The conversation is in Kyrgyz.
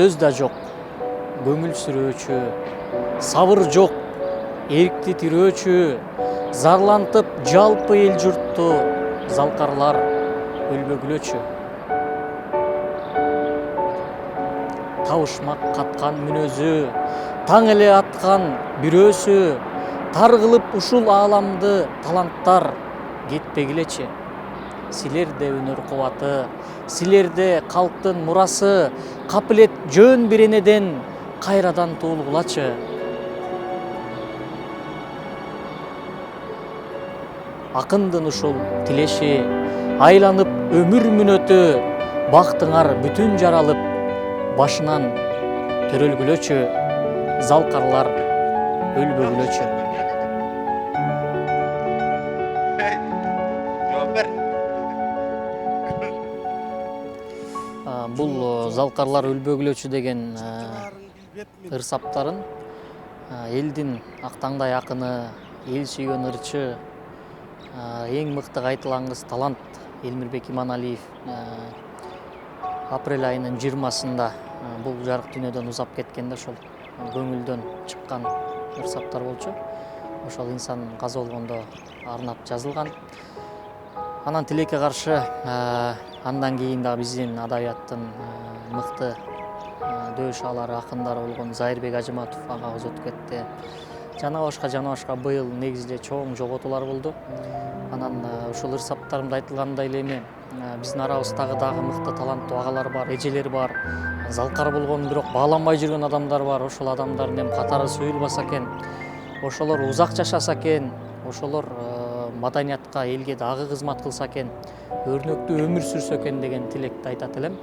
сөз да жок, көңүл сүрөөчү, сабыр жок, эркти тирөөчү, зарлантып жалпы эл журтту залкарлар өлбөгүлөчү. Табышмак каткан мүнөзү, таң эле аткан бирөөсү, тар кылып ушул ааламды таланттар кетпегилечи. Силерде өнөр кубаты, силерде калктын мурасы, капилет жөн бир энеден кайрадан туулгулачы. Акындын ушул тилеши, айланып өмүр мүнөтү, бактыңар бүтүн жаралып, башынан төрөлгүлөчү, залкарлар өлбөгүлөчү. Бул залкарлар өлбөгүлөчү деген ырсаптарын элдин актаңдай акыны, эл сүйгөн ырчы, эң мыкты кайталангыс талант Элмирбек Иманалиев апрель айынын 20-сында бул жарык дүйнөдөн узап кеткенде ошол көңүлдөн чыккан ырсаптар болчу. Ошол инсан каза болгондо арнап жазылган. Анан тилекке каршы андан кийин дагы биздин адабияттын мыкты дөш алары, акындары болгон Зайырбек Ажыматов агабыз өтүп кетти. Жана башка быйыл негизинде чоң жоготуулар болду. Анан ушул ырсаптарымда айтылгандай эле эми биздин арабыздагы дагы мыкты таланттуу агалар бар, эжелер бар. Залкар болгон бирок бааланбай жүргөн адамдар бар. Ошол адамдардын эми катары суюлбаса экен, ошолор узак жашаса экен, ошолор маданиятка, элге дагы кызмат кылса экен, өрнөктүү өмүр сүрсө экен деген тилекти айтат элем.